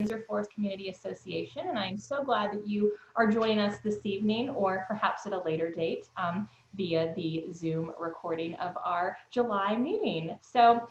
Windsor Forest Community Association, and I'm so glad that you are joining us this evening, or perhaps at a later date, via the Zoom recording of our July meeting. So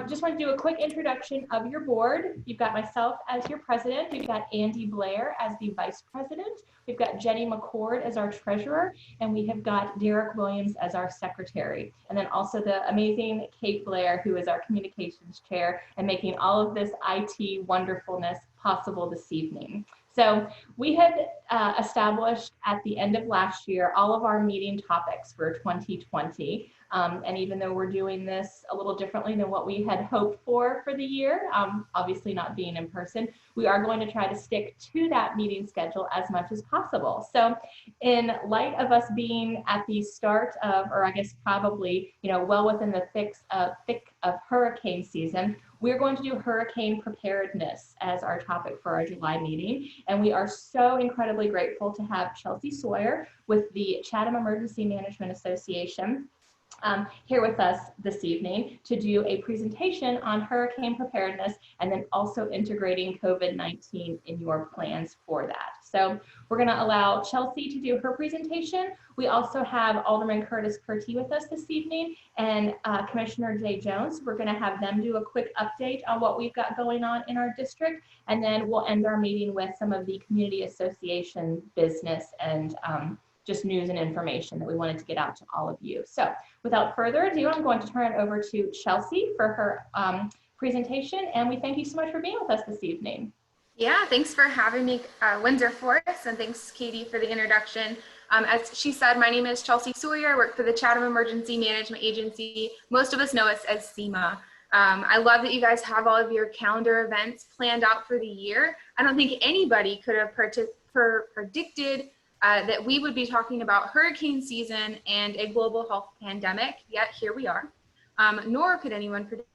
just want to do a quick introduction of your board. You've got myself as your president. We've got Andy Blair as the vice president. We've got Jenny McCord as our treasurer, and we have got Derek Williams as our secretary. And then also the amazing Kate Blair, who is our communications chair and making all of this IT wonderfulness possible this evening. So we had established at the end of last year all of our meeting topics for 2020. And even though we're doing this a little differently than what we had hoped for the year, obviously not being in person, we are going to try to stick to that meeting schedule as much as possible. So in light of us being at the start of, or I guess probably, well within the thick of hurricane season, we're going to do hurricane preparedness as our topic for our July meeting. And we are so incredibly grateful to have Chelsea Sawyer with the Chatham Emergency Management Association here with us this evening to do a presentation on hurricane preparedness and then also integrating COVID-19 in your plans for that. So we're going to allow Chelsea to do her presentation. We also have Alderman Kurtis Purtee with us this evening and Commissioner Jay Jones. We're going to have them do a quick update on what we've got going on in our district, and then we'll end our meeting with some of the community association business and just news and information that we wanted to get out to all of you. So without further ado, I'm going to turn it over to Chelsea for her presentation, and we thank you so much for being with us this evening. Yeah, thanks for having me, Windsor Forest, and thanks, Katie, for the introduction. As she said, my name is Chelsea Sawyer. I work for the Chatham Emergency Management Agency. Most of us know us as CEMA. I love that you guys have all of your calendar events planned out for the year. I don't think anybody could have predicted that we would be talking about hurricane season and a global health pandemic, yet here we are. Nor could anyone predict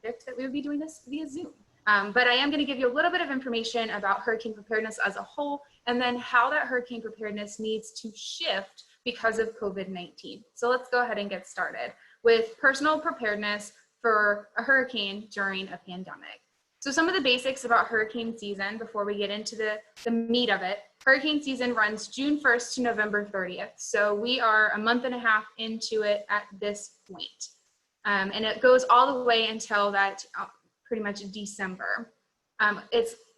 that we would be doing this via Zoom. But I am going to give you a little bit of information about hurricane preparedness as a whole, and then how that hurricane preparedness needs to shift because of COVID-19. So let's go ahead and get started with personal preparedness for a hurricane during a pandemic. So some of the basics about hurricane season before we get into the meat of it. Hurricane season runs June 1st to November 30th. So we are a month and a half into it at this point. And it goes all the way until that pretty much December.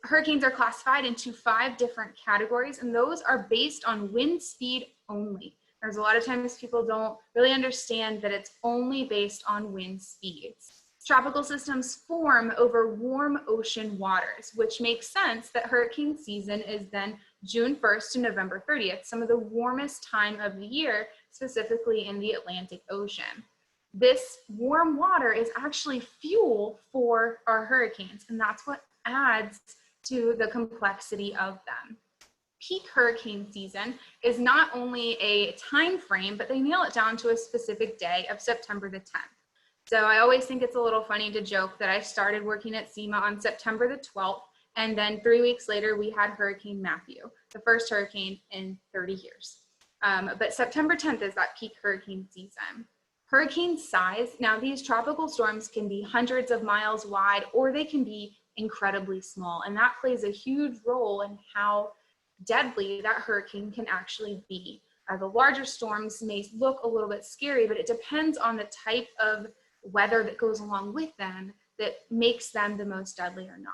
Hurricanes are classified into 5 different categories, and those are based on wind speed only. There's a lot of times people don't really understand that it's only based on wind speeds. Tropical systems form over warm ocean waters, which makes sense that hurricane season is then June 1st to November 30th, some of the warmest time of the year, specifically in the Atlantic Ocean. This warm water is actually fuel for our hurricanes, and that's what adds to the complexity of them. Peak hurricane season is not only a time frame, but they nail it down to a specific day of September the 10th. So I always think it's a little funny to joke that I started working at CEMA on September the 12th, and then 3 weeks later we had Hurricane Matthew, the first hurricane in 30 years. But September 10th is that peak hurricane season. Hurricane size, now these tropical storms can be hundreds of miles wide, or they can be incredibly small, and that plays a huge role in how deadly that hurricane can actually be. The larger storms may look a little bit scary, but it depends on the type of weather that goes along with them that makes them the most deadly or not.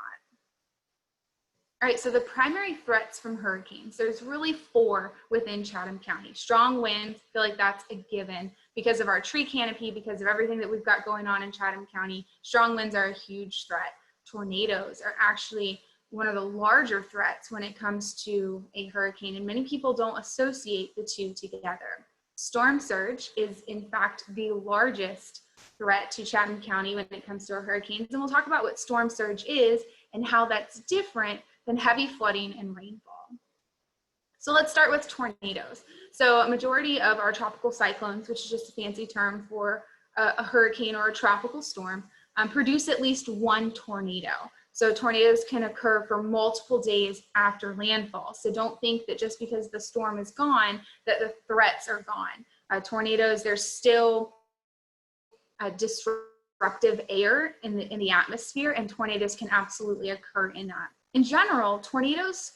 All right, so the primary threats from hurricanes, there's really 4 within Chatham County. Strong winds, I feel like that's a given because of our tree canopy, because of everything that we've got going on in Chatham County. Strong winds are a huge threat. Tornadoes are actually one of the larger threats when it comes to a hurricane, and many people don't associate the two together. Storm surge is in fact the largest threat to Chatham County when it comes to our hurricanes, and we'll talk about what storm surge is and how that's different than heavy flooding and rainfall. So let's start with tornadoes. So a majority of our tropical cyclones, which is just a fancy term for a hurricane or a tropical storm, produce at least 1 tornado. So tornadoes can occur for multiple days after landfall. So don't think that just because the storm is gone, that the threats are gone. Tornadoes, there's still disruption disruptive air in the atmosphere, and tornadoes can absolutely occur in that. In general, tornadoes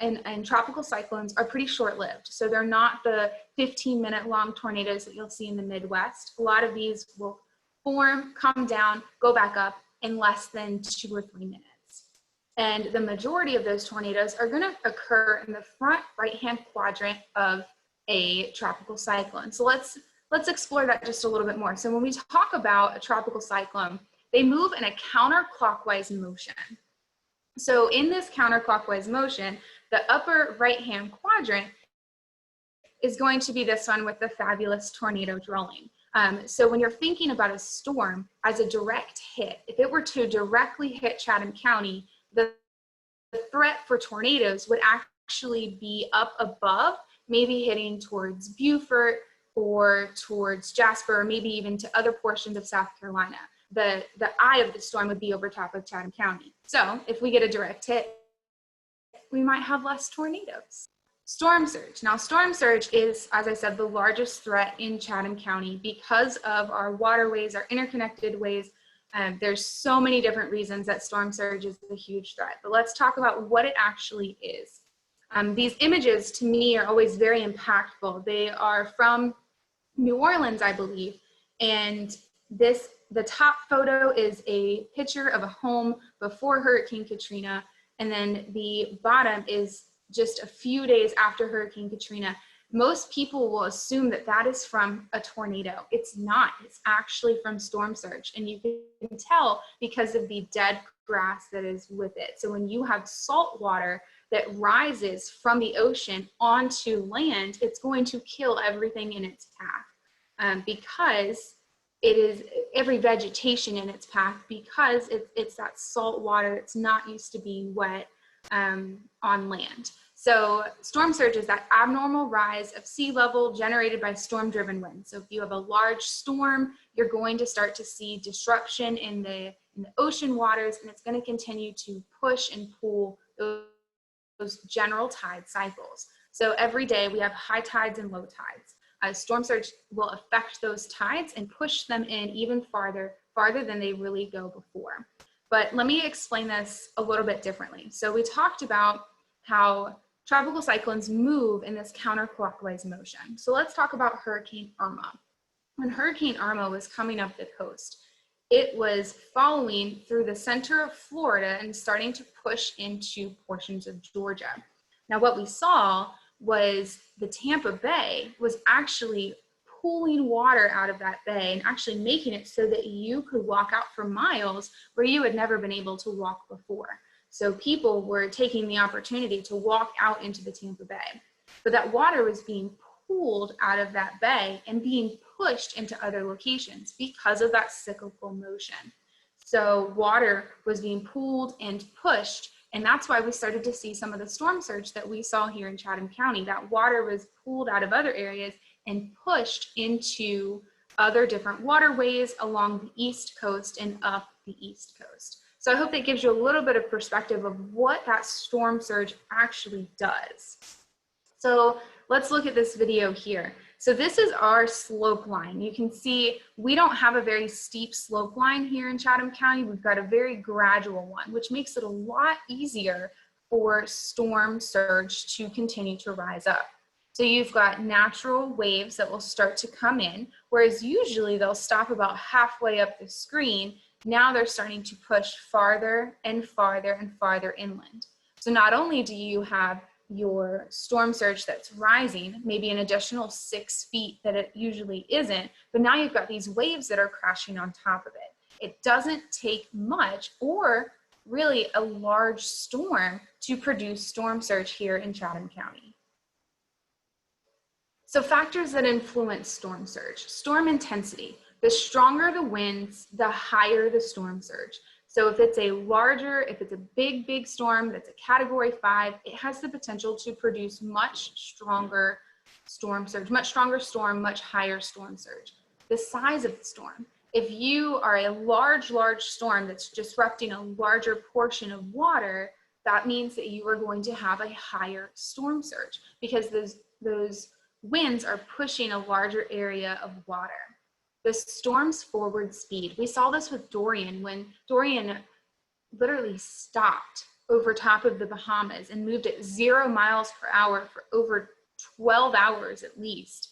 and tropical cyclones are pretty short-lived. So they're not the 15-minute long tornadoes that you'll see in the Midwest. A lot of these will form, come down, go back up in less than 2 or 3 minutes. And the majority of those tornadoes are going to occur in the front right-hand quadrant of a tropical cyclone. So let's explore that just a little bit more. So when we talk about a tropical cyclone, they move in a counterclockwise motion. So in this counterclockwise motion, the upper right-hand quadrant is going to be this one with the fabulous tornado drilling. So when you're thinking about a storm as a direct hit, if it were to directly hit Chatham County, the threat for tornadoes would actually be up above, maybe hitting towards Beaufort or towards Jasper, or maybe even to other portions of South Carolina. The eye of the storm would be over top of Chatham County. So if we get a direct hit, we might have less tornadoes. Storm surge. Now, storm surge is, as I said, the largest threat in Chatham County because of our waterways, our interconnected ways. There's so many different reasons that storm surge is a huge threat, but let's talk about what it actually is. These images to me are always very impactful. They are from New Orleans, I believe, and the top photo is a picture of a home before Hurricane Katrina, and then the bottom is just a few days after Hurricane Katrina. Most people will assume that that is from a tornado. It's not. It's actually from storm surge, and you can tell because of the dead grass that is with it. So when you have salt water that rises from the ocean onto land, it's going to kill everything in its path because it is every vegetation in its path, because it's that salt water that's not used to being wet on land. So storm surge is that abnormal rise of sea level generated by storm-driven winds. So if you have a large storm, you're going to start to see disruption in the ocean waters, and it's going to continue to push and pull those general tide cycles. So every day we have high tides and low tides. Storm surge will affect those tides and push them in even farther than they really go before. But let me explain this a little bit differently. So we talked about how tropical cyclones move in this counterclockwise motion. So let's talk about Hurricane Irma. When Hurricane Irma was coming up the coast, it was following through the center of Florida and starting to push into portions of Georgia. Now what we saw was the Tampa Bay was actually pulling water out of that bay and actually making it so that you could walk out for miles where you had never been able to walk before. So people were taking the opportunity to walk out into the Tampa Bay. But that water was being pulled out of that bay and being pushed into other locations because of that cyclical motion. So water was being pulled and pushed, and that's why we started to see some of the storm surge that we saw here in Chatham County. That water was pulled out of other areas and pushed into other different waterways along the East Coast and up the East Coast. So I hope that gives you a little bit of perspective of what that storm surge actually does. So let's look at this video here. So this is our slope line. You can see we don't have a very steep slope line here in Chatham County. We've got a very gradual one, which makes it a lot easier for storm surge to continue to rise up. So you've got natural waves that will start to come in, whereas usually they'll stop about halfway up the screen. Now they're starting to push farther and farther and farther inland. So not only do you have your storm surge that's rising, maybe an additional 6 feet that it usually isn't, but now you've got these waves that are crashing on top of it. It doesn't take much or really a large storm to produce storm surge here in Chatham County. So factors that influence storm surge: storm intensity. The stronger the winds, the higher the storm surge. So if it's a big storm that's a Category 5, it has the potential to produce much stronger storm surge, much higher storm surge. The size of the storm. If you are a large storm that's disrupting a larger portion of water, that means that you are going to have a higher storm surge because those winds are pushing a larger area of water. the storm's forward speed. We saw this with Dorian when Dorian literally stopped over top of the Bahamas and moved at 0 miles per hour for over 12 hours at least.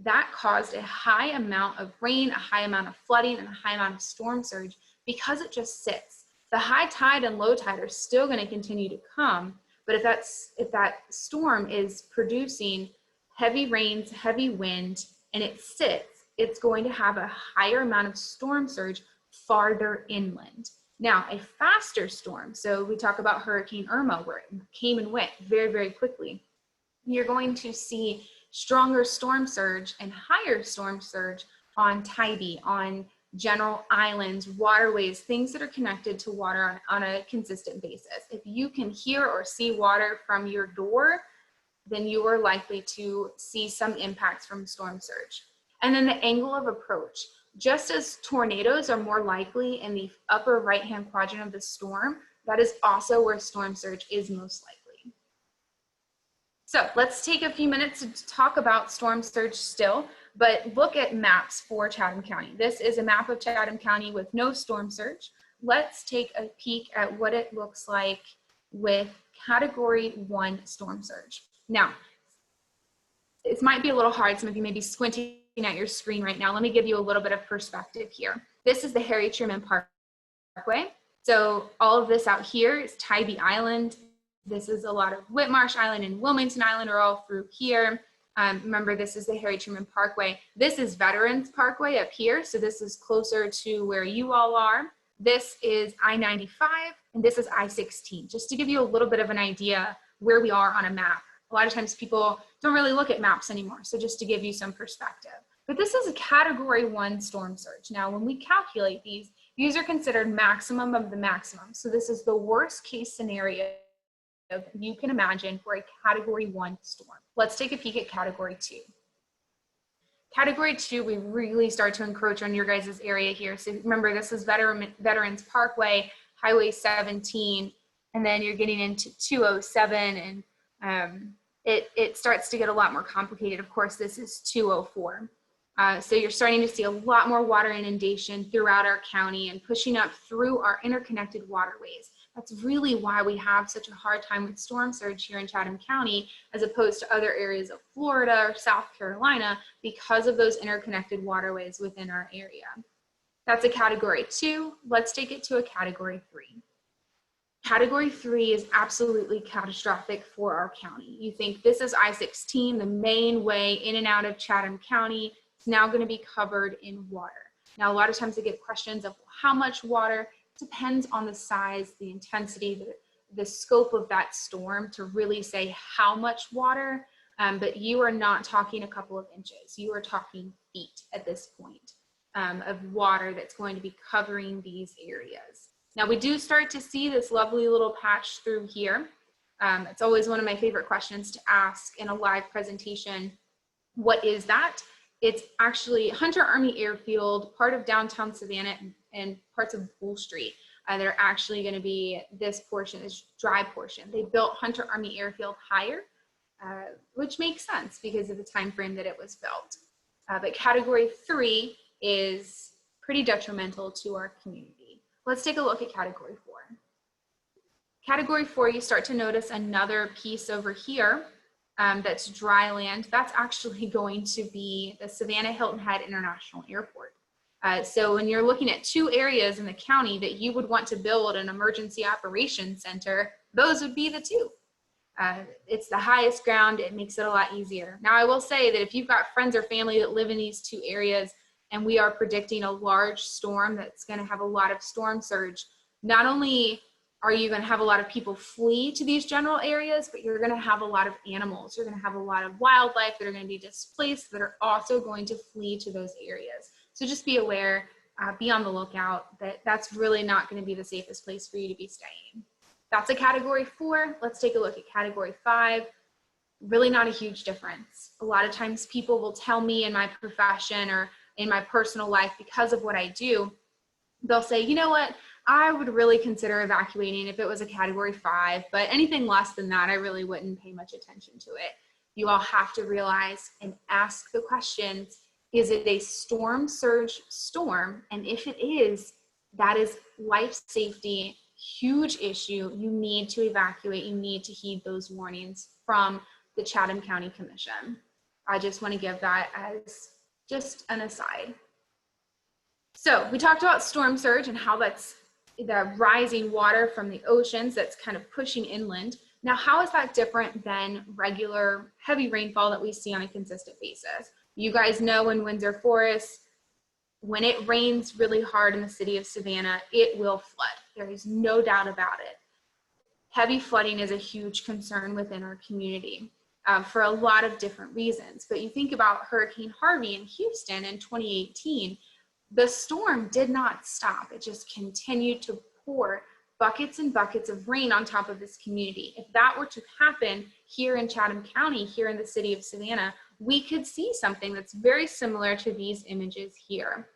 That caused a high amount of rain, a high amount of flooding, and a high amount of storm surge because it just sits. The high tide and low tide are still going to continue to come, but if that storm is producing heavy rains, heavy wind, and it sits, it's going to have a higher amount of storm surge farther inland. Now, a faster storm, so we talk about Hurricane Irma, where it came and went very, very quickly. You're going to see stronger storm surge and higher storm surge on Tybee, on general islands, waterways, things that are connected to water on a consistent basis. If you can hear or see water from your door, then you are likely to see some impacts from storm surge. And then the angle of approach. Just as tornadoes are more likely in the upper right-hand quadrant of the storm, that is also where storm surge is most likely. So let's take a few minutes to talk about storm surge still, but look at maps for Chatham County. This is a map of Chatham County with no storm surge. Let's take a peek at what it looks like with Category 1 storm surge. Now, this might be a little hard. Some of you may be squinting at your screen right now. Let me give you a little bit of perspective here. This is the Harry Truman Parkway. So all of this out here is Tybee Island. This is a lot of Whitmarsh Island and Wilmington Island are all through here. Remember, this is the Harry Truman Parkway. This is Veterans Parkway up here. So this is closer to where you all are. This is I-95 and this is I-16, just to give you a little bit of an idea where we are on a map. A lot of times people don't really look at maps anymore. So just to give you some perspective. But this is a Category 1 storm surge. Now, when we calculate these are considered maximum of the maximum. So this is the worst case scenario you can imagine for a Category 1 storm. Let's take a peek at Category 2. Category 2, we really start to encroach on your guys' area here. So remember, this is Veterans Parkway, Highway 17, and then you're getting into 207, and it starts to get a lot more complicated. Of course, this is 204. So you're starting to see a lot more water inundation throughout our county and pushing up through our interconnected waterways. That's really why we have such a hard time with storm surge here in Chatham County, as opposed to other areas of Florida or South Carolina, because of those interconnected waterways within our area. That's a Category 2. Let's take it to a Category 3. Category 3 is absolutely catastrophic for our county. You think this is I-16, the main way in and out of Chatham County. It's now going to be covered in water. Now, a lot of times I get questions of how much water. Depends on the size, the intensity, the scope of that storm to really say how much water, but you are not talking a couple of inches. You are talking feet at this point of water that's going to be covering these areas. Now, we do start to see this lovely little patch through here. It's always one of my favorite questions to ask in a live presentation. What is that? It's actually Hunter Army Airfield, part of downtown Savannah, and parts of Bull Street. They're actually going to be this portion, this dry portion. They built Hunter Army Airfield higher, which makes sense because of the time frame that it was built. But Category 3 is pretty detrimental to our community. Let's take a look at Category 4. Category 4, you start to notice another piece over here that's dry land. That's actually going to be the Savannah Hilton Head International Airport. So when you're looking at two areas in the county that you would want to build an emergency operations center, those would be the two. It's the highest ground. It makes it a lot easier. Now, I will say that if you've got friends or family that live in these two areas and we are predicting a large storm that's going to have a lot of storm surge, not only are you going to have a lot of people flee to these general areas, but you're going to have a lot of animals. You're going to have a lot of wildlife that are going to be displaced that are also going to flee to those areas. So just be aware, be on the lookout, that that's really not going to be the safest place for you to be staying. That's a Category 4. Let's take a look at Category 5. Really not a huge difference. A lot of times people will tell me in my profession or in my personal life, because of what I do, they'll say, you know what, I would really consider evacuating if it was a Category 5, but anything less than that, I really wouldn't pay much attention to it. You all have to realize and ask the questions. Is it a storm surge storm? And if it is, that is life safety, huge issue. You need to evacuate. You need to heed those warnings from the Chatham County Commission. I just want to give that as just an aside. So we talked about storm surge and how that's the rising water from the oceans that's kind of pushing inland. Now, how is that different than regular heavy rainfall that we see on a consistent basis? You guys know in Windsor Forest, when it rains really hard in the city of Savannah, it will flood. There is no doubt about it. Heavy flooding is a huge concern within our community for a lot of different reasons. But you think about Hurricane Harvey in Houston in 2018, the storm did not stop. It just continued to pour buckets and buckets of rain on top of this community. If that were to happen here in Chatham County, here in the city of Savannah, we could see something that's very similar to these images here.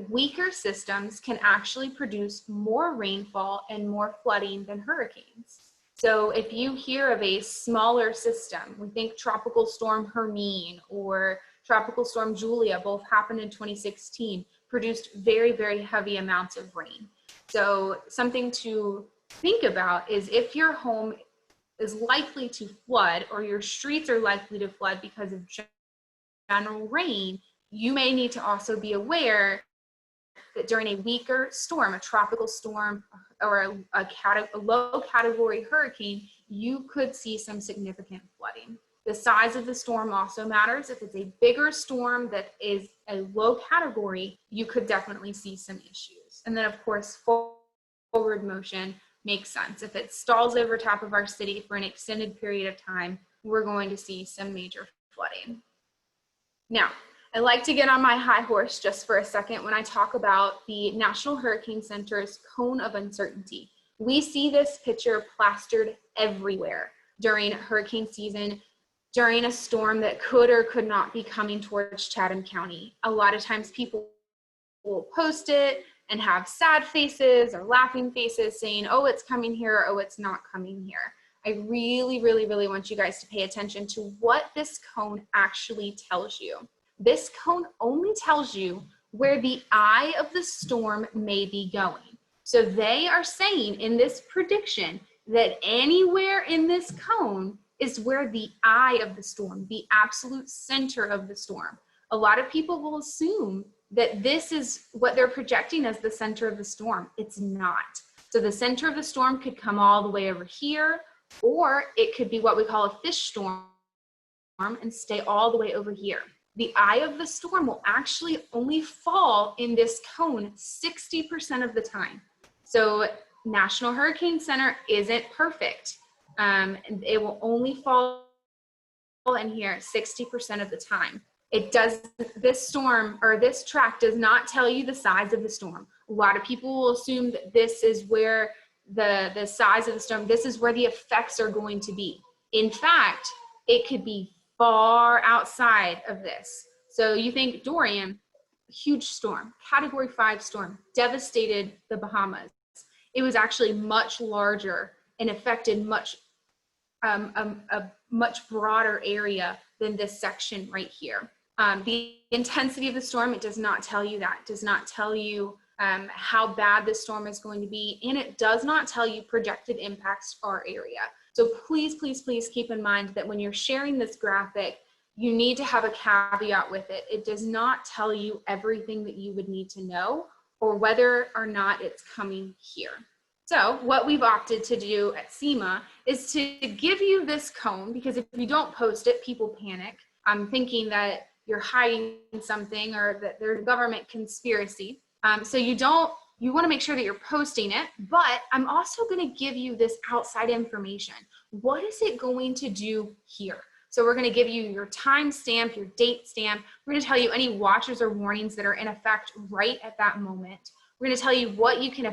Weaker systems can actually produce more rainfall and more flooding than hurricanes. So if you hear of a smaller system, we think Tropical Storm Hermine or Tropical Storm Julia, both happened in 2016, produced very, very heavy amounts of rain. So something to think about is if your home is likely to flood or your streets are likely to flood because of general rain, you may need to also be aware that during a weaker storm, a tropical storm or a low category hurricane, you could see some significant flooding. The size of the storm also matters. If it's a bigger storm that is a low category, you could definitely see some issues. And then of course, forward motion makes sense. If it stalls over top of our city for an extended period of time, we're going to see some major flooding. Now, I like to get on my high horse just for a second when I talk about the National Hurricane Center's cone of uncertainty. We see this picture plastered everywhere during hurricane season, during a storm that could or could not be coming towards Chatham County. A lot of times people will post it and have sad faces or laughing faces saying, oh, it's coming here, or oh, it's not coming here. I really, really, really want you guys to pay attention to what this cone actually tells you. This cone only tells you where the eye of the storm may be going. So they are saying in this prediction that anywhere in this cone is where the eye of the storm, the absolute center of the storm. A lot of people will assume that this is what they're projecting as the center of the storm. It's not. So the center of the storm could come all the way over here, or it could be what we call a fish storm and stay all the way over here. The eye of the storm will actually only fall in this cone 60% of the time. So National Hurricane Center isn't perfect. It will only fall in here 60% of the time. This storm or this track does not tell you the size of the storm. A lot of people will assume that this is where the size of the storm, this is where the effects are going to be. In fact, it could be far outside of this. So you think Dorian, huge storm, Category 5 storm, devastated the Bahamas. It was actually much larger and affected a much broader area than this section right here. The intensity of the storm, it does not tell you that. It does not tell you how bad the storm is going to be, and it does not tell you projected impacts to our area. So please, please, please keep in mind that when you're sharing this graphic, you need to have a caveat with it. It does not tell you everything that you would need to know or whether or not it's coming here. So what we've opted to do at CEMA is to give you this cone, because if you don't post it, people panic. I'm thinking that you're hiding something or that there's a government conspiracy. So you want to make sure that you're posting it, but I'm also going to give you this outside information. What is it going to do here? So we're going to give you your time stamp, your date stamp. We're going to tell you any watches or warnings that are in effect right at that moment. We're going to tell you what you can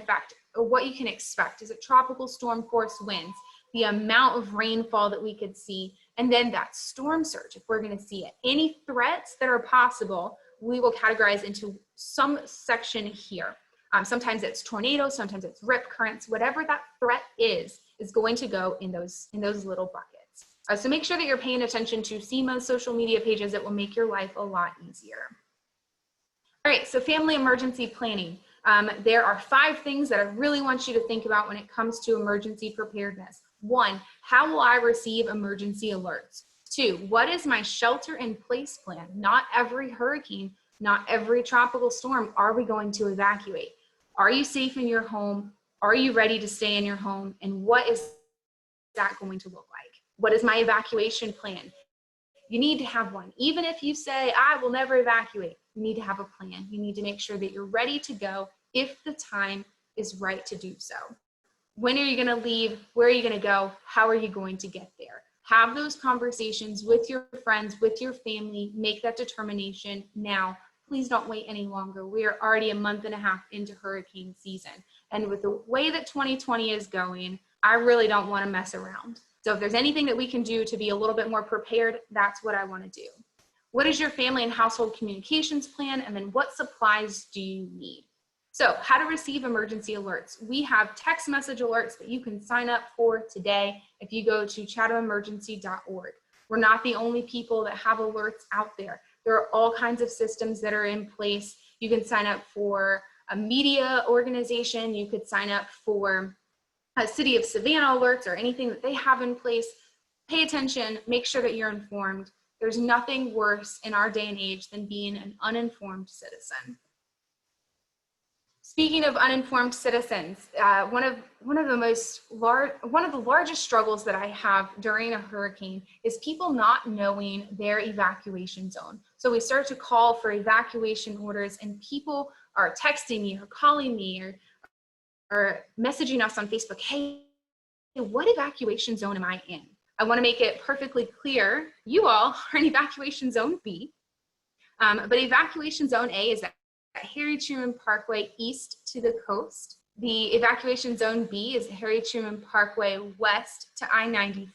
expect. Is it tropical storm force winds, the amount of rainfall that we could see, and then that storm surge, if we're going to see it. Any threats that are possible, we will categorize into some section here. Sometimes it's tornadoes, sometimes it's rip currents, whatever that threat is going to go in those little buckets. So make sure that you're paying attention to CEMA's social media pages. That will make your life a lot easier. All right, so family emergency planning. There are 5 things that I really want you to think about when it comes to emergency preparedness. 1, how will I receive emergency alerts? 2, what is my shelter in place plan? Not every hurricane, not every tropical storm are we going to evacuate. Are you safe in your home? Are you ready to stay in your home? And what is that going to look like? What is my evacuation plan? You need to have one. Even if you say, I will never evacuate, you need to have a plan. You need to make sure that you're ready to go if the time is right to do so. When are you going to leave? Where are you going to go? How are you going to get there? Have those conversations with your friends, with your family. Make that determination now. Please don't wait any longer. We are already a month and a half into hurricane season. And with the way that 2020 is going, I really don't want to mess around. So if there's anything that we can do to be a little bit more prepared, that's what I want to do. What is your family and household communications plan? And then what supplies do you need? So how to receive emergency alerts. We have text message alerts that you can sign up for today if you go to chathamemergency.org. We're not the only people that have alerts out there. There are all kinds of systems that are in place. You can sign up for a media organization. You could sign up for a City of Savannah alerts or anything that they have in place. Pay attention, make sure that you're informed. There's nothing worse in our day and age than being an uninformed citizen. Speaking of uninformed citizens, one of the largest struggles that I have during a hurricane is people not knowing their evacuation zone. So we start to call for evacuation orders and people are texting me or calling me or messaging us on Facebook, hey, what evacuation zone am I in? I want to make it perfectly clear, you all are in evacuation zone B, but evacuation zone A is at Harry Truman Parkway east to the coast. The evacuation zone B is Harry Truman Parkway west to I-95.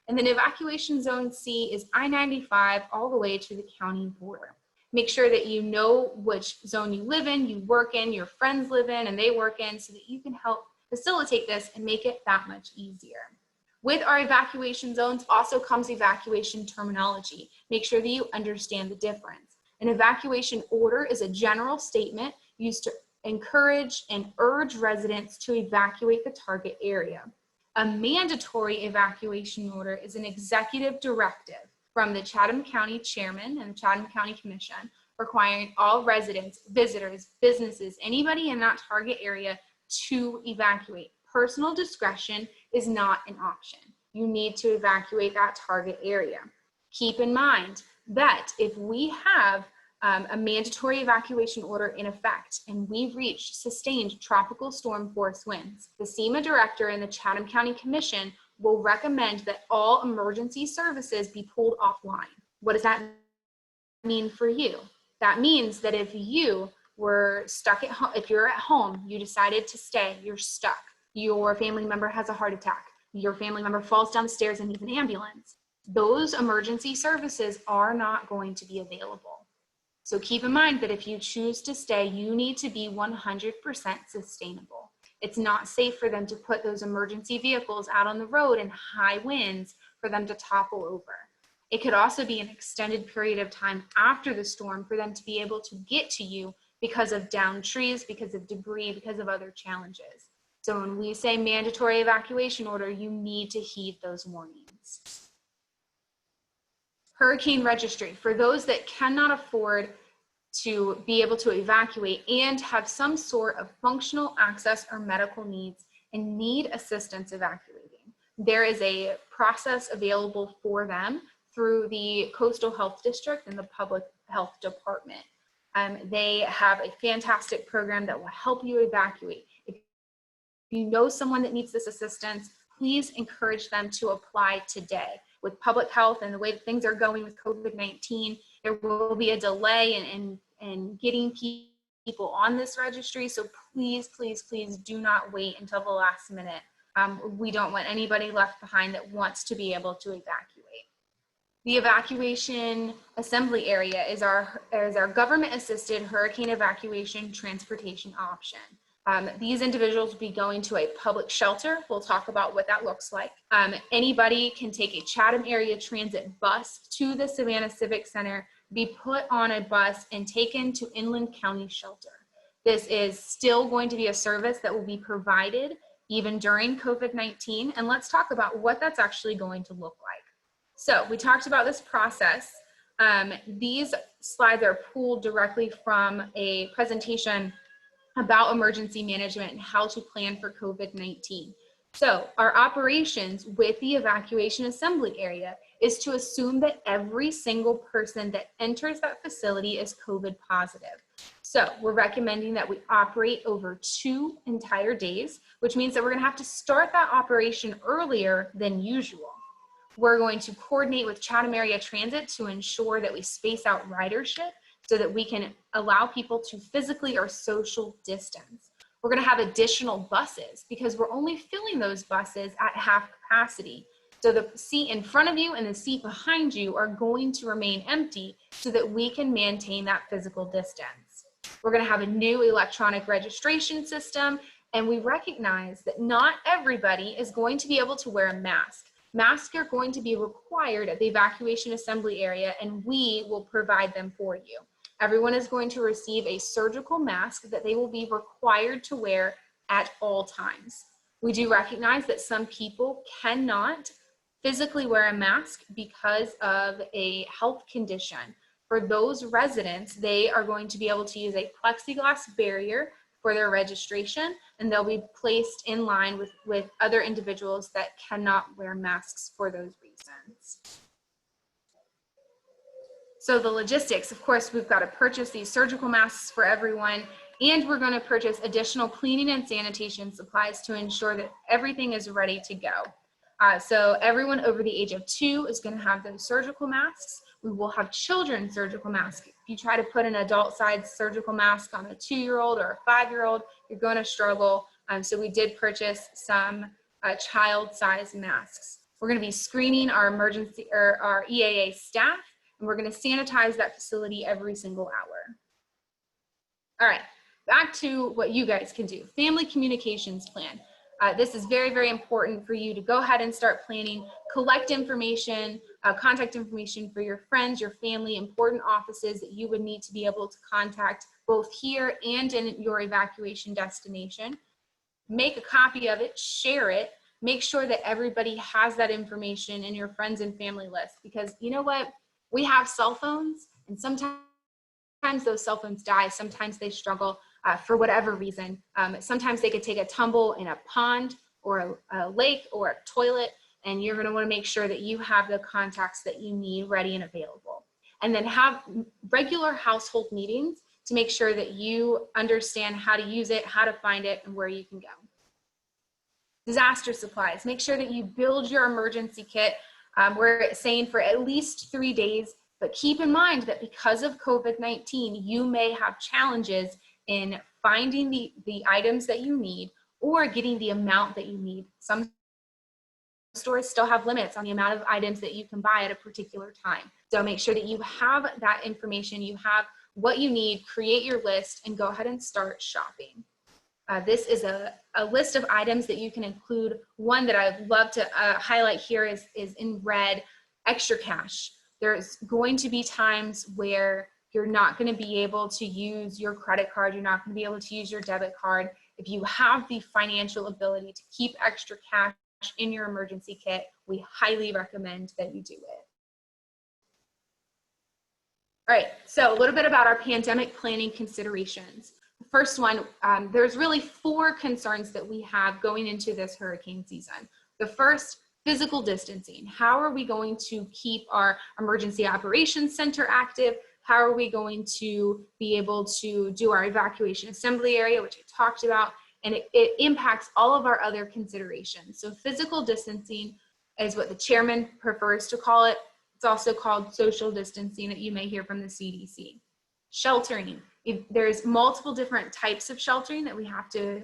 And then evacuation zone C is I-95 all the way to the county border. Make sure that you know which zone you live in, you work in, your friends live in, and they work in so that you can help facilitate this and make it that much easier. With our evacuation zones also comes evacuation terminology. Make sure that you understand the difference. An evacuation order is a general statement used to encourage and urge residents to evacuate the target area. A mandatory evacuation order is an executive directive from the Chatham County Chairman and the Chatham County Commission requiring all residents, visitors, businesses, anybody in that target area to evacuate. Personal discretion is not an option. You need to evacuate that target area. Keep in mind that if we have a mandatory evacuation order in effect and we've reached sustained tropical storm force winds, the CEMA director and the Chatham County Commission will recommend that all emergency services be pulled offline. What does that mean for you? That means that if you were stuck at home, if you're at home, you decided to stay, you're stuck, your family member has a heart attack, your family member falls down the stairs and needs an ambulance, those emergency services are not going to be available. So keep in mind that if you choose to stay, you need to be 100% sustainable. It's not safe for them to put those emergency vehicles out on the road in high winds for them to topple over. It could also be an extended period of time after the storm for them to be able to get to you because of downed trees, because of debris, because of other challenges. So when we say mandatory evacuation order, you need to heed those warnings. Hurricane registry. For those that cannot afford to be able to evacuate and have some sort of functional access or medical needs and need assistance evacuating, there is a process available for them through the Coastal Health District and the Public Health Department. They have a fantastic program that will help you evacuate. If you know someone that needs this assistance, please encourage them to apply today. With public health and the way that things are going with COVID-19, there will be a delay in getting people on this registry. So please, please, please do not wait until the last minute. We don't want anybody left behind that wants to be able to evacuate. The evacuation assembly area is our government-assisted hurricane evacuation transportation option. These individuals will be going to a public shelter. We'll talk about what that looks like. Anybody can take a Chatham area transit bus to the Savannah Civic Center be put on a bus and taken to Inland County Shelter. This is still going to be a service that will be provided even during COVID-19. And let's talk about what that's actually going to look like. So we talked about this process. These slides are pulled directly from a presentation about emergency management and how to plan for COVID-19. So our operations with the evacuation assembly area is to assume that every single person that enters that facility is COVID positive. So we're recommending that we operate over 2 entire days, which means that we're going to have to start that operation earlier than usual. We're going to coordinate with Chatham Area Transit to ensure that we space out ridership so that we can allow people to physically or social distance. We're going to have additional buses because we're only filling those buses at half capacity. So the seat in front of you and the seat behind you are going to remain empty so that we can maintain that physical distance. We're going to have a new electronic registration system, and we recognize that not everybody is going to be able to wear a mask. Masks are going to be required at the evacuation assembly area, and we will provide them for you. Everyone is going to receive a surgical mask that they will be required to wear at all times. We do recognize that some people cannot physically wear a mask because of a health condition. For those residents, they are going to be able to use a plexiglass barrier for their registration, and they'll be placed in line with other individuals that cannot wear masks for those reasons. So the logistics, of course, we've got to purchase these surgical masks for everyone, and we're going to purchase additional cleaning and sanitation supplies to ensure that everything is ready to go. So everyone over the age of 2 is going to have those surgical masks. We will have children's surgical masks. If you try to put an adult-sized surgical mask on a 2-year-old or a 5-year-old, you're going to struggle. So we did purchase some child-sized masks. We're going to be screening our emergency or our EAA staff, and we're going to sanitize that facility every single hour. All right, back to what you guys can do. Family communications plan. This is very, very important for you to go ahead and start planning, collect information, contact information for your friends, your family, important offices that you would need to be able to contact both here and in your evacuation destination. Make a copy of it, share it, make sure that everybody has that information in your friends and family list, because you know what? We have cell phones, and sometimes those cell phones die, sometimes they struggle. For whatever reason. Sometimes they could take a tumble in a pond or a lake or a toilet, and you're going to want to make sure that you have the contacts that you need ready and available. And then have regular household meetings to make sure that you understand how to use it, how to find it, and where you can go. Disaster supplies. Make sure that you build your emergency kit. We're saying for at least 3 days, but keep in mind that because of COVID-19, you may have challenges in finding the items that you need or getting the amount that you need. Some stores still have limits on the amount of items that you can buy at a particular time. So make sure that you have that information, you have what you need, create your list, and go ahead and start shopping. This is a list of items that you can include. One that I'd love to highlight here is in red, extra cash. There's going to be times where you're not going to be able to use your credit card. You're not going to be able to use your debit card. If you have the financial ability to keep extra cash in your emergency kit, we highly recommend that you do it. All right, so a little bit about our pandemic planning considerations. The first one, there's really 4 concerns that we have going into this hurricane season. The first, physical distancing. How are we going to keep our emergency operations center active? How are we going to be able to do our evacuation assembly area, which I talked about, and it impacts all of our other considerations. So physical distancing is what the chairman prefers to call it. It's also called social distancing that you may hear from the CDC. Sheltering. There's multiple different types of sheltering that we have to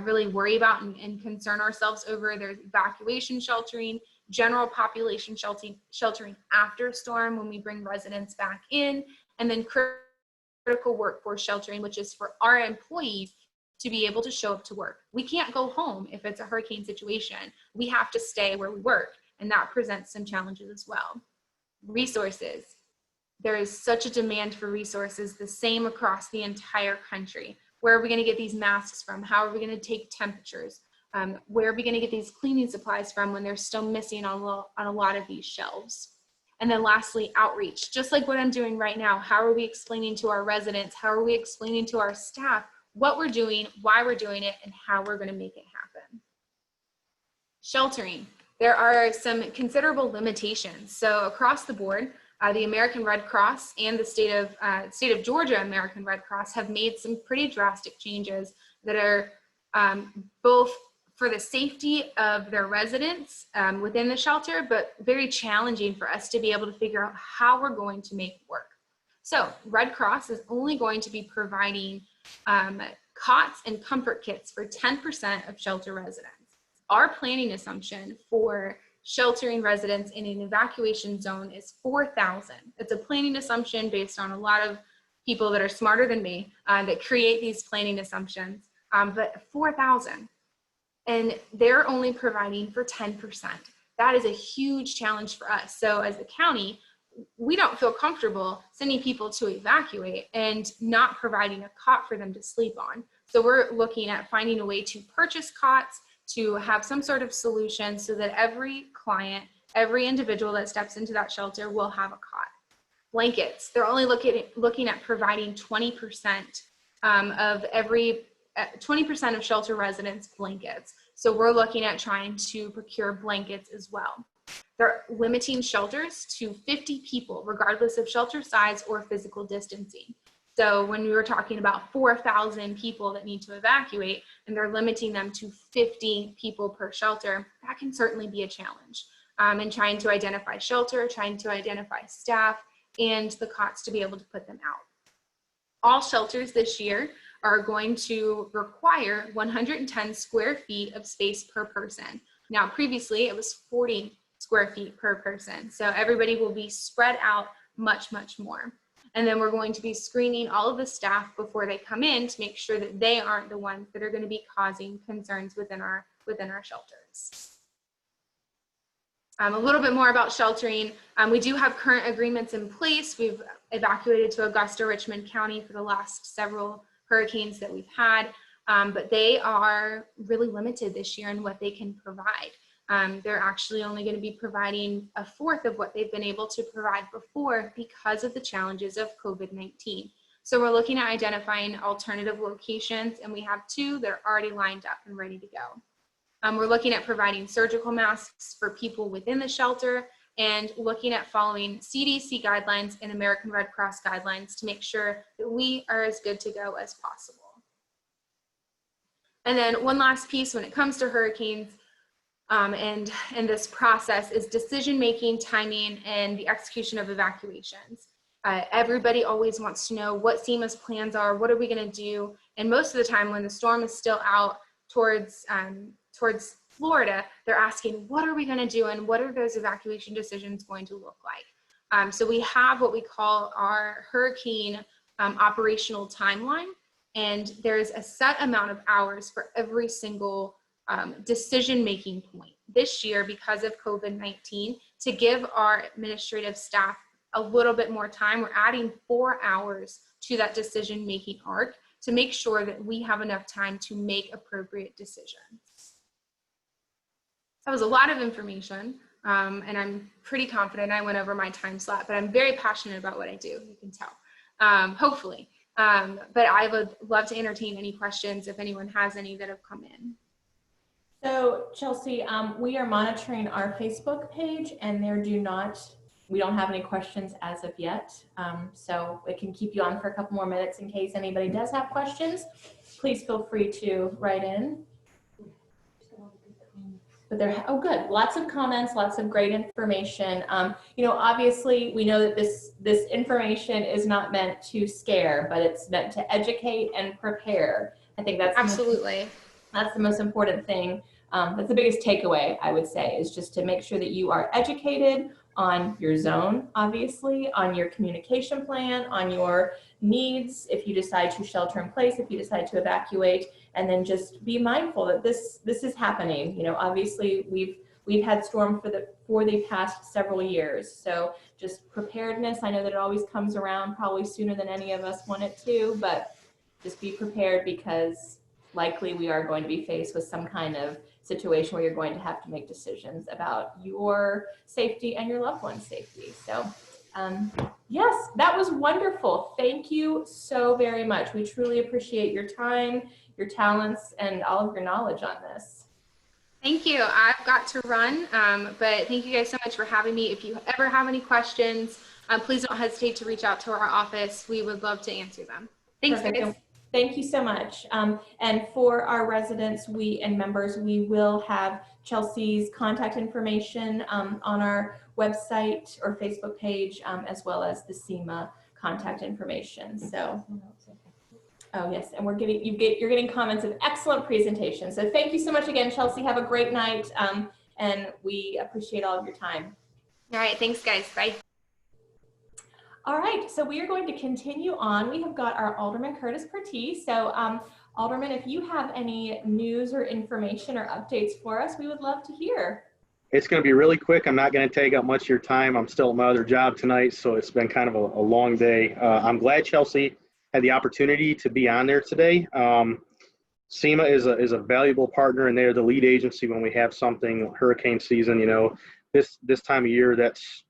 really worry about and concern ourselves over. There's evacuation sheltering, general population sheltering after storm when we bring residents back in, and then critical workforce sheltering, which is for our employees to be able to show up to work. We can't go home if it's a hurricane situation. We have to stay where we work, and that presents some challenges as well. Resources. there is such a demand for resources, the same across the entire country. Where are we going to get these masks from? How are we going to take temperatures? Where are we going to get these cleaning supplies from when they're still missing on a lot of these shelves? And then lastly, outreach. Just like what I'm doing right now, how are we explaining to our residents, how are we explaining to our staff what we're doing, why we're doing it, and how we're going to make it happen? Sheltering. There are some considerable limitations. So across the board, the American Red Cross and the state of Georgia American Red Cross have made some pretty drastic changes that are both for the safety of their residents within the shelter, but very challenging for us to be able to figure out how we're going to make it work. So Red Cross is only going to be providing cots and comfort kits for 10% of shelter residents. Our planning assumption for sheltering residents in an evacuation zone is 4,000. It's a planning assumption based on a lot of people that are smarter than me that create these planning assumptions, but 4,000. And they're only providing for 10%. That is a huge challenge for us. So as a county, we don't feel comfortable sending people to evacuate and not providing a cot for them to sleep on. So we're looking at finding a way to purchase cots, to have some sort of solution so that every client, every individual that steps into that shelter will have a cot. Blankets, they're only looking at providing 20% of 20% of shelter residents blankets. So we're looking at trying to procure blankets as well. They're limiting shelters to 50 people, regardless of shelter size or physical distancing. So when we were talking about 4,000 people that need to evacuate, and they're limiting them to 50 people per shelter, that can certainly be a challenge. And trying to identify shelter, trying to identify staff, and the cots to be able to put them out. All shelters this year are going to require 110 square feet of space per person. Now, previously it was 40 square feet per person. So everybody will be spread out much, much more. And then we're going to be screening all of the staff before they come in to make sure that they aren't the ones that are going to be causing concerns within our shelters. A little bit more about sheltering. We do have current agreements in place. We've evacuated to Augusta, Richmond County for the last several hurricanes that we've had, but they are really limited this year in what they can provide. They're actually only going to be providing a fourth of what they've been able to provide before because of the challenges of COVID-19. So we're looking at identifying alternative locations, and we have 2 that are already lined up and ready to go. We're looking at providing surgical masks for people within the shelter and looking at following CDC guidelines and American Red Cross guidelines to make sure that we are as good to go as possible. And then one last piece when it comes to hurricanes and this process is decision-making, timing, and the execution of evacuations. Everybody always wants to know what CEMA's plans are, what are we gonna do? And most of the time when the storm is still out towards Florida, they're asking, what are we gonna do? And what are those evacuation decisions going to look like? So we have what we call our hurricane operational timeline. And there's a set amount of hours for every single decision-making point. This year, because of COVID-19, to give our administrative staff a little bit more time, we're adding 4 hours to that decision-making arc to make sure that we have enough time to make appropriate decisions. That was a lot of information, and I'm pretty confident I went over my time slot, but I'm very passionate about what I do, you can tell, hopefully. But I would love to entertain any questions if anyone has any that have come in. So Chelsea, we are monitoring our Facebook page, and we don't have any questions as of yet. So it can keep you on for a couple more minutes in case anybody does have questions. Please feel free to write in. But oh good, lots of comments, lots of great information. You know, obviously we know that this information is not meant to scare, but it's meant to educate and prepare. I think that's absolutely. That's the most important thing. That's the biggest takeaway, I would say, is just to make sure that you are educated on your zone, obviously, on your communication plan, on your needs, if you decide to shelter in place, if you decide to evacuate, and then just be mindful that this is happening. You know, obviously we've we've had storm for the past several years. So just preparedness. I know that it always comes around probably sooner than any of us want it to, but just be prepared, because likely we are going to be faced with some kind of situation where you're going to have to make decisions about your safety and your loved one's safety. So yes, that was wonderful. Thank you so very much. We truly appreciate your time, your talents, and all of your knowledge on this. Thank you. I've got to run, but thank you guys so much for having me. If you ever have any questions, please don't hesitate to reach out to our office. We would love to answer them. Thanks, Perfect. guys. Thank you so much. And for our residents and members, we will have Chelsea's contact information on our website or Facebook page, as well as the CEMA contact information. So, oh yes, and you're getting comments of excellent presentation. So thank you so much again, Chelsea. Have a great night, and we appreciate all of your time. All right, thanks, guys. Bye. All right, so we are going to continue on. We have got our Alderman Kurtis Purtee. So Alderman, if you have any news or information or updates for us, we would love to hear. It's going to be really quick. I'm not going to take up much of your time. I'm still at my other job tonight, so it's been kind of a long day. I'm glad Chelsea had the opportunity to be on there today. CEMA is a valuable partner, and they're the lead agency when we have something, hurricane season, you know, this time of year that's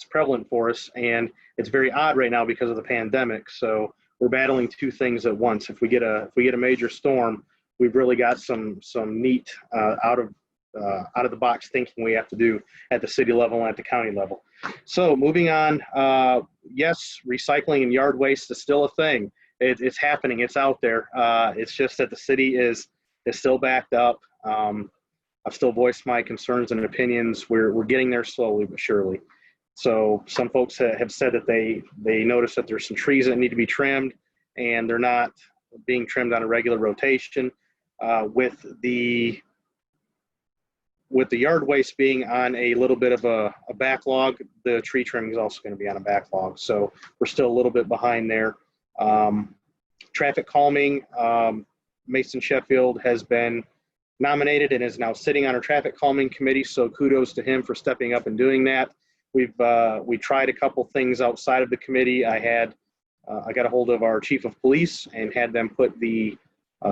prevalent for us, and it's very odd right now because of the pandemic. So we're battling two things at once. If we get a major storm, we've really got some neat out of the box thinking we have to do at the city level and at the county level. So moving on, yes, recycling and yard waste is still a thing. It's happening. It's out there. It's just that the city is still backed up. I've still voiced my concerns and opinions. We're getting there slowly but surely. So some folks have said that they notice that there's some trees that need to be trimmed, and they're not being trimmed on a regular rotation. With the yard waste being on a little bit of a backlog, the tree trimming is also going to be on a backlog. So we're still a little bit behind there. Traffic calming, Mason Sheffield has been nominated and is now sitting on our traffic calming committee. So kudos to him for stepping up and doing that. We tried a couple things outside of the committee. I got a hold of our chief of police and had them put the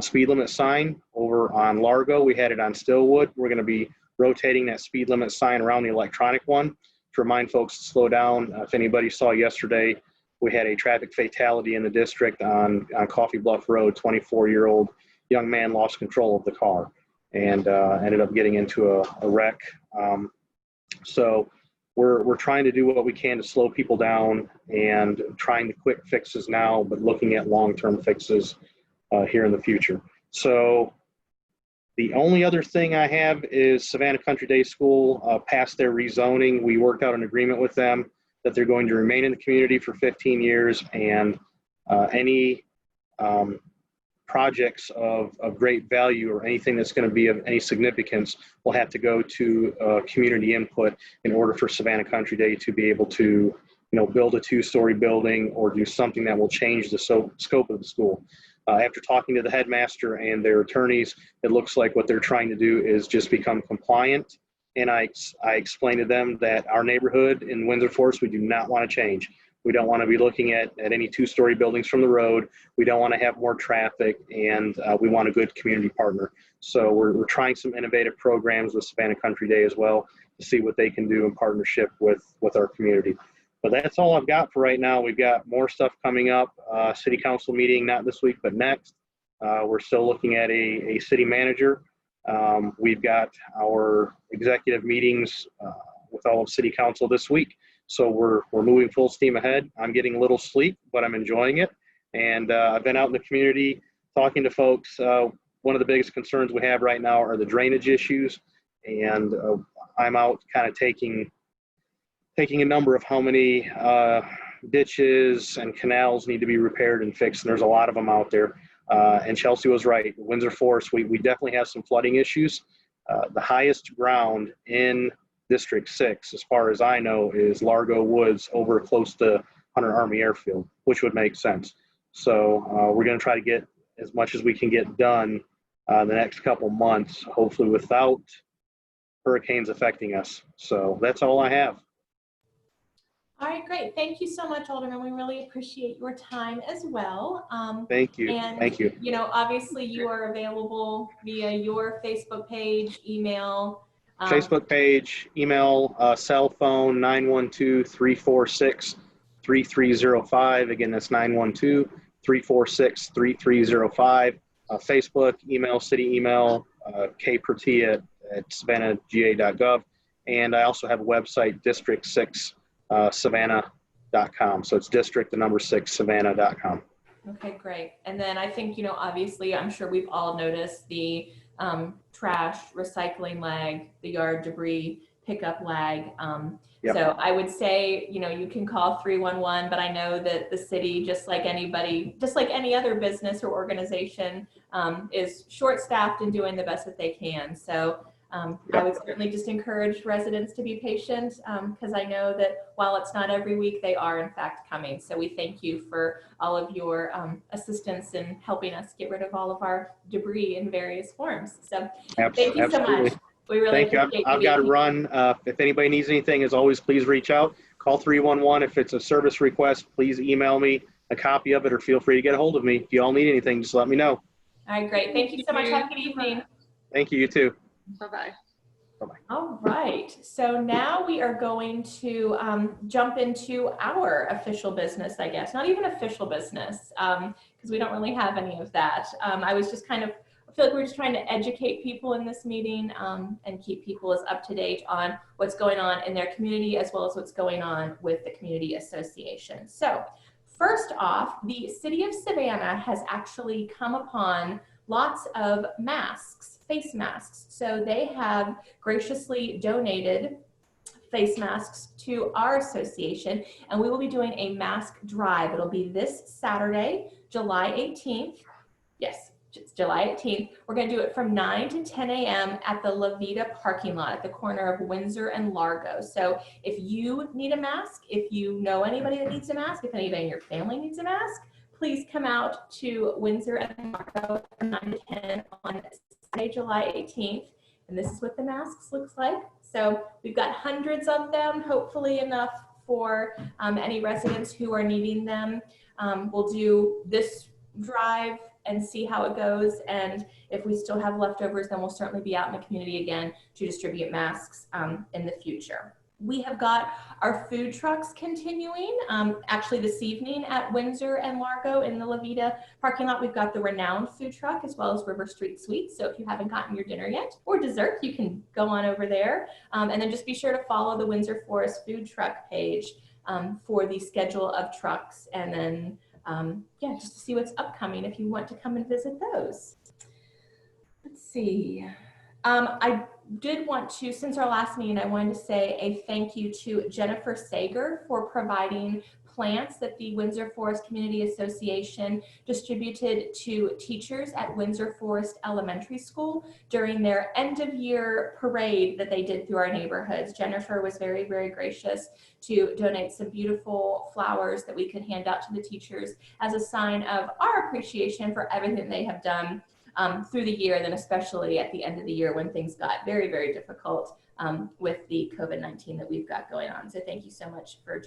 speed limit sign over on Largo. We had it on Stillwood. We're going to be rotating that speed limit sign around the electronic one to remind folks to slow down. If anybody saw yesterday, we had a traffic fatality in the district on Coffee Bluff Road. 24-year-old young man lost control of the car and ended up getting into a wreck. So we're trying to do what we can to slow people down and trying the quick fixes now, but looking at long-term fixes here in the future. So the only other thing I have is Savannah Country Day School passed their rezoning. We worked out an agreement with them that they're going to remain in the community for 15 years, and any projects of great value or anything that's going to be of any significance will have to go to community input in order for Savannah Country Day to be able to, you know, build a 2-story building or do something that will change the scope of the school. After talking to the headmaster and their attorneys, it looks like what they're trying to do is just become compliant. And I explained to them that our neighborhood in Windsor Forest, we do not want to change. We don't want to be looking at any 2-story buildings from the road. We don't want to have more traffic, and we want a good community partner. So we're trying some innovative programs with Savannah Country Day as well to see what they can do in partnership with our community. But that's all I've got for right now. We've got more stuff coming up. City council meeting, not this week, but next. We're still looking at a city manager. We've got our executive meetings with all of city council this week. So we're moving full steam ahead. I'm getting a little sleep, but I'm enjoying it. And I've been out in the community talking to folks. One of the biggest concerns we have right now are the drainage issues. And I'm out kind of taking a number of how many ditches and canals need to be repaired and fixed. And there's a lot of them out there. And Chelsea was right. Windsor Forest, we definitely have some flooding issues. The highest ground in District 6, as far as I know, is Largo Woods over close to Hunter Army Airfield, which would make sense. So we're going to try to get as much as we can get done the next couple months, hopefully without hurricanes affecting us. So that's all I have. All right, great. Thank you so much, Alderman. We really appreciate your time as well. Thank you. And, Thank you. you know, obviously you are available via your Facebook page, email. Facebook page, email, cell phone, 912-346-3305. Again, that's 912-346-3305. Facebook, email, city email, Purtee at savannahga.gov. And I also have a website, district6 savannah.com. So it's district, the number 6, savannah.com. Okay, great. And then I think, you know, obviously, I'm sure we've all noticed the trash recycling lag, the yard debris pickup lag. Yep. So I would say, you know, you can call 311, but I know that the city, just like anybody, just like any other business or organization, is short-staffed and doing the best that they can. So I would certainly just encourage residents to be patient, because I know that while it's not every week, they are in fact coming. So we thank you for all of your assistance in helping us get rid of all of our debris in various forms. So thank you so much. We really appreciate you. I've got to run. If anybody needs anything, as always, please reach out. Call 311. If it's a service request, please email me a copy of it, or feel free to get a hold of me. If you all need anything, just let me know. All right, great. Thank you so much. Have a good evening. Thank you. You too. Bye-bye. Bye-bye. All right, so now we are going to jump into our official business, I guess. Not even official business, because we don't really have any of that. I was just kind of, I feel like we're just trying to educate people in this meeting and keep people as up to date on what's going on in their community, as well as what's going on with the community association. So first off, the city of Savannah has actually come upon lots of masks, face masks. So they have graciously donated face masks to our association, and we will be doing a mask drive. It'll be this Saturday, July 18th. Yes, it's July 18th. We're going to do it from 9 to 10 a.m. at the La Vida parking lot at the corner of Windsor and Largo. So if you need a mask, if you know anybody that needs a mask, if anybody in your family needs a mask, please come out to Windsor and Largo from 9 to 10 on Saturday, July 18th. And this is what the masks looks like. So we've got hundreds of them, hopefully enough for any residents who are needing them. We'll do this drive and see how it goes. And if we still have leftovers, then we'll certainly be out in the community again to distribute masks in the future. We have got our food trucks continuing. Actually this evening at Windsor and Largo in the La Vida parking lot, we've got the Renowned food truck as well as River Street Sweets. So if you haven't gotten your dinner yet or dessert, you can go on over there. And then just be sure to follow the Windsor Forest food truck page for the schedule of trucks. And then, yeah, just to see what's upcoming if you want to come and visit those. Let's see. I did want to, since our last meeting, I wanted to say a thank you to Jennifer Sager for providing plants that the Windsor Forest Community Association distributed to teachers at Windsor Forest Elementary School during their end of year parade that they did through our neighborhoods. Jennifer was very, very gracious to donate some beautiful flowers that we could hand out to the teachers as a sign of our appreciation for everything they have done through the year, and then especially at the end of the year when things got very, very difficult with the COVID-19 that we've got going on. So thank you so much for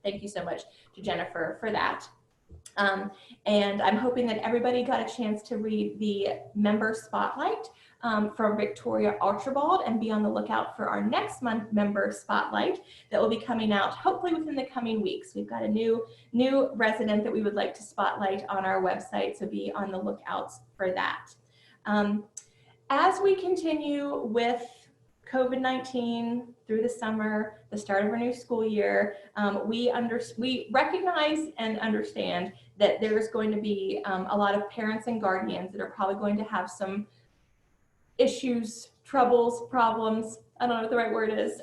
thank you so much to Jennifer for that. And I'm hoping that everybody got a chance to read the member spotlight from Victoria Archibald, and be on the lookout for our next month member spotlight that will be coming out hopefully within the coming weeks. We've got a new resident that we would like to spotlight on our website, so be on the lookout for that. As we continue with COVID-19 through the summer, the start of our new school year, we recognize and understand that there's going to be a lot of parents and guardians that are probably going to have some issues, troubles, problems, I don't know what the right word is,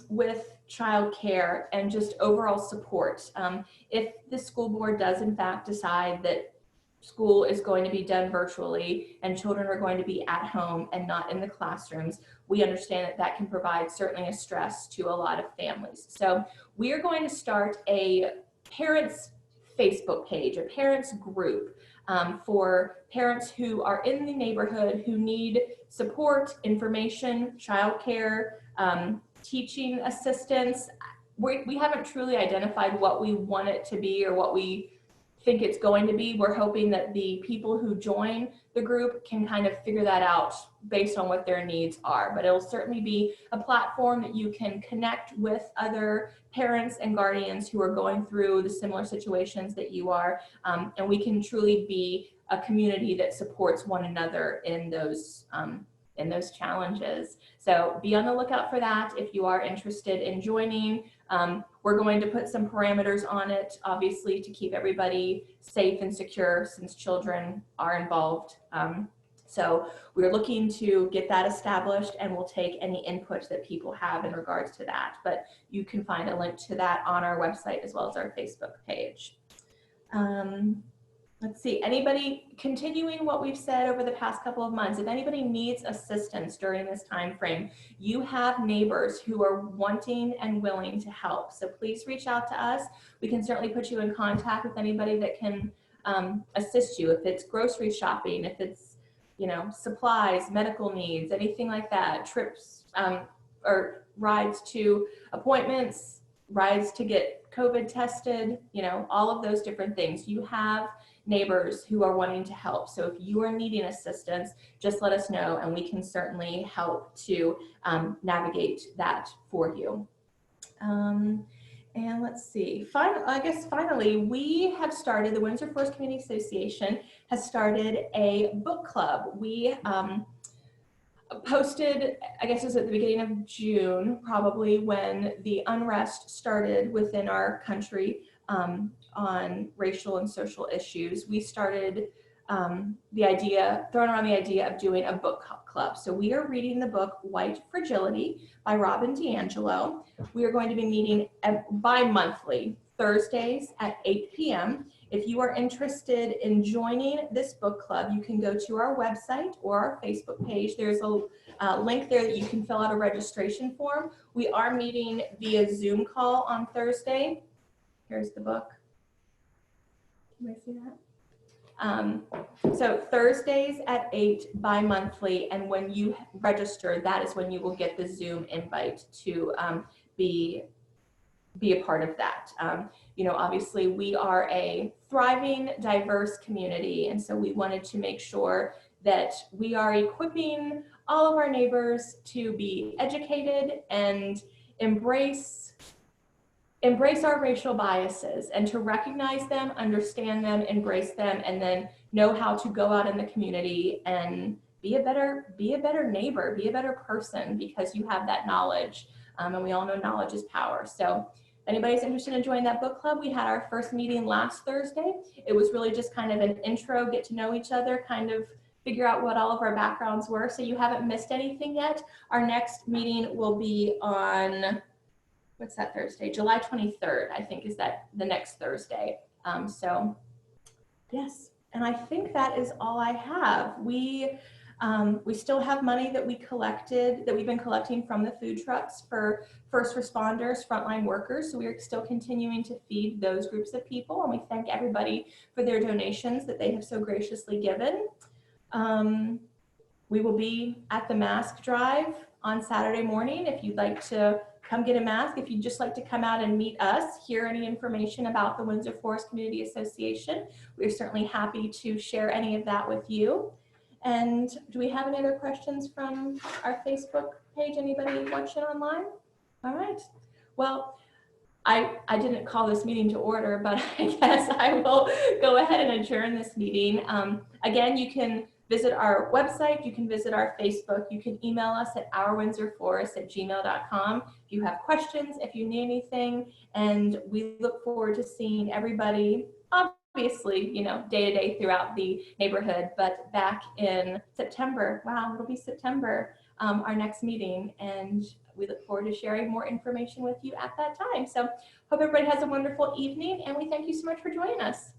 with childcare and just overall support. If the school board does in fact decide that school is going to be done virtually and children are going to be at home and not in the classrooms, we understand that that can provide certainly a stress to a lot of families. So we're going to start a parents Facebook page, a parents group for parents who are in the neighborhood who need support, information, childcare, teaching assistance. We haven't truly identified what we want it to be or what we think it's going to be. We're hoping that the people who join the group can kind of figure that out based on what their needs are. But it'll certainly be a platform that you can connect with other parents and guardians who are going through the similar situations that you are. And we can truly be a community that supports one another in those challenges. So be on the lookout for that if you are interested in joining. We're going to put some parameters on it, obviously, to keep everybody safe and secure since children are involved. So we're looking to get that established, and we'll take any input that people have in regards to that. But you can find a link to that on our website as well as our Facebook page. Let's see, anybody, continuing what we've said over the past couple of months, if anybody needs assistance during this time frame, you have neighbors who are wanting and willing to help. So please reach out to us. We can certainly put you in contact with anybody that can assist you. If it's grocery shopping, if it's, you know, supplies, medical needs, anything like that, trips or rides to appointments, rides to get COVID tested, you know, all of those different things. You have neighbors who are wanting to help. So if you are needing assistance, just let us know and we can certainly help to navigate that for you. And let's see, finally, we have started, the Windsor Forest Community Association has started a book club. We posted, I guess it was at the beginning of June, probably, when the unrest started within our country on racial and social issues. We started throwing around the idea of doing a book club. So we are reading the book White Fragility by Robin DiAngelo. We are going to be meeting bi-monthly, Thursdays at 8 p.m. If you are interested in joining this book club, you can go to our website or our Facebook page. There's a link there that you can fill out a registration form. We are meeting via Zoom call on Thursday. Here's the book. Can I see that? So Thursdays at 8 bi-monthly, and when you register, that is when you will get the Zoom invite to be a part of that. You know, obviously we are a thriving, diverse community, and so we wanted to make sure that we are equipping all of our neighbors to be educated and embrace our racial biases and to recognize them, understand them, embrace them, and then know how to go out in the community and be a better neighbor, be a better person, because you have that knowledge. And we all know knowledge is power. So if anybody's interested in joining that book club, we had our first meeting last Thursday. It was really just kind of an intro, get to know each other, kind of figure out what all of our backgrounds were. So you haven't missed anything yet. Our next meeting will be on, what's that Thursday? July 23rd, I think, is that the next Thursday. So yes, and I think that is all I have. We still have money that we've been collecting from the food trucks for first responders, frontline workers. So we are still continuing to feed those groups of people, and we thank everybody for their donations that they have so graciously given. We will be at the mask drive on Saturday morning. If you'd like to come get a mask, if you'd just like to come out and meet us, hear any information about the Windsor Forest Community Association, we're certainly happy to share any of that with you. And do we have any other questions from our Facebook page? Anybody watching online? All right. Well, I didn't call this meeting to order, but I guess I will go ahead and adjourn this meeting. Again, you can visit our website, you can visit our Facebook, you can email us at ourwindsorforest@gmail.com if you have questions, if you need anything, and we look forward to seeing everybody, obviously, you know, day to day throughout the neighborhood, but back in September. Wow, it'll be September, our next meeting, and we look forward to sharing more information with you at that time. So hope everybody has a wonderful evening, and we thank you so much for joining us.